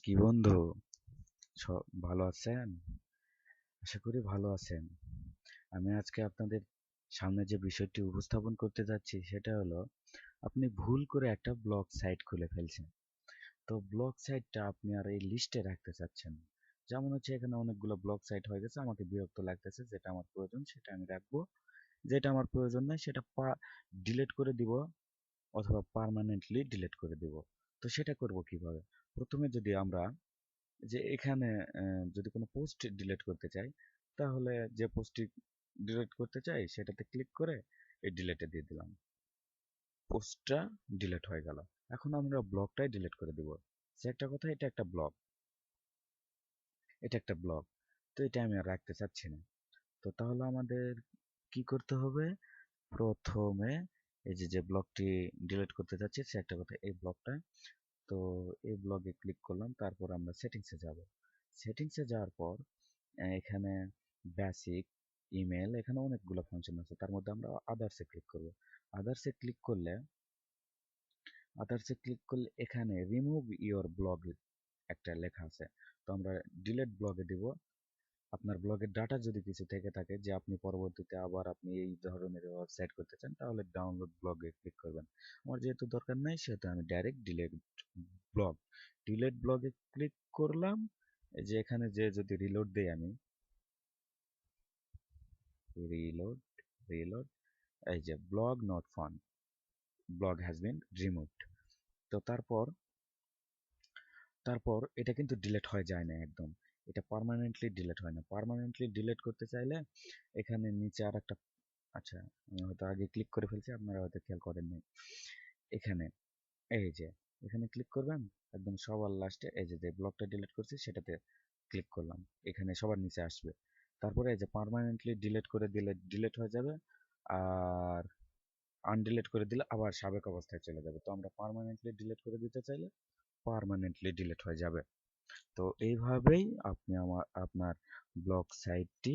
কি বন্ধু, ভালো আছেন? আশা করি ভালো আছেন। আমি আজকে আপনাদের সামনে যে বিষয়টি উপস্থাপন করতে যাচ্ছি সেটা হলো, আপনি ভুল করে একটা ব্লগ সাইট খুলে ফেলছেন। তো ব্লগ সাইটটা আপনি আর এই লিস্টে রাখতে চাচ্ছেন না। যেমন হচ্ছে, এখানে অনেকগুলো ব্লগ সাইট হয়ে গেছে, আমাকে বিরক্ত লাগতেছে। যেটা আমার প্রয়োজন সেটা আমি রাখবো, যেটা আমার প্রয়োজন নাই সেটা ডিলিট করে দিব, অথবা পার্মানেন্টলি ডিলিট করে দিব। তো সেটা করব কিভাবে? প্রথমে যদি আমরা এখানে যদি কোনো পোস্ট ডিলিট করতে চাই, তাহলে যে পোস্টটি ডিলিট করতে চাই সেটাতে ক্লিক করে এই ডিলিটে দিয়ে দিলাম, পোস্টটা ডিলিট হয়ে গেল। এখন আমরা ব্লগটাই ডিলিট করে দিব। সে একটা কথা, এটা একটা ব্লগ, তো এটা আমি আর রাখতে চাচ্ছি না। তো তাহলে আমাদের কি করতে হবে? প্রথমে এই যে যে ব্লগটি ডিলিট করতে চাচ্ছি, সে একটা কথা, এই ব্লগটা, তো এই ব্লগে ক্লিক করলাম। তারপর আমরা সেটিংসে যাব। সেটিংসে যাওয়ার পর এখানে বেসিক, ইমেল, এখানে অনেকগুলো ফাংশন আছে। তার মধ্যে আমরা আদার্সে ক্লিক করব। আদার্সে ক্লিক করলে এখানে রিমুভ ইওর ব্লগ একটা লেখা আছে। তো আমরা ডিলিট ব্লগে দিব। আপনার ব্লগের ডাটা যদি কিছু থেকে থাকে, যে আপনি পরবর্তীতে আবার আপনি এই ধরনের ওয়েবসাইট করতে চান, তাহলে ডাউনলোড ব্লগে ক্লিক করবেন। আমার যেহেতু দরকার নাই, সেহেতু আমি ডাইরেক্ট ব্লগ ডিলিট ব্লগে ক্লিক করলাম। এই যে এখানে যে যদি রিলোড দেই আমি, রিলোড রিলোড, এই যে blog not found, blog has been removed. তো তারপর এটা কিন্তু ডিলিট হয়ে যায় না একদম। এটা পার্মানেন্টলি ডিলিট হয় না। পার্মানেন্টলি ডিলিট করতে চাইলে এখানে নিচে আর একটা, আচ্ছা, আমি হয়তো আগে ক্লিক করে ফেলছি, আপনারা হয়তো খেয়াল করেন নাই। এখানে এই যে এখানে ক্লিক করবেন, একদম সবার লাস্টে এই যে যে ব্লকটা ডিলিট করছি সেটাতে ক্লিক করলাম, এখানে সবার নিচে আসবে। তারপরে এই যে পার্মানেন্টলি ডিলিট করে দিলে ডিলিট হয়ে যাবে, আর আনডিলিট করে দিলে আবার সাবেক অবস্থায় চলে যাবে। তো আমরা পার্মানেন্টলি ডিলিট করে দিতে চাইলে পার্মানেন্টলি ডিলিট হয়ে যাবে। তো এইভাবেই আপনি আপনার ব্লগ সাইটটি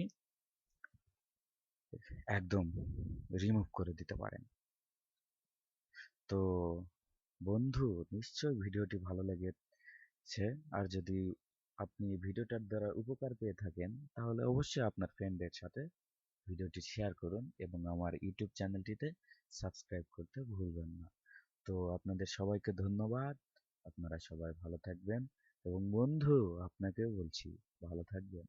একদম রিমুভ করে দিতে পারেন। তো বন্ধু, নিশ্চয়ই ভিডিওটি ভালো লেগেছে। আর যদি আপনি ভিডিওটার দ্বারা উপকার পেয়ে থাকেন, তাহলে অবশ্যই আপনার ফ্রেন্ডদের সাথে ভিডিওটি শেয়ার করুন এবং আমার ইউটিউব চ্যানেলটিতে সাবস্ক্রাইব করতে ভুলবেন না। তো আপনাদের সবাইকে ধন্যবাদ। আপনারা সবাই ভালো থাকবেন, এবং বন্ধু, আপনাকেও বলছি ভালো থাকবেন।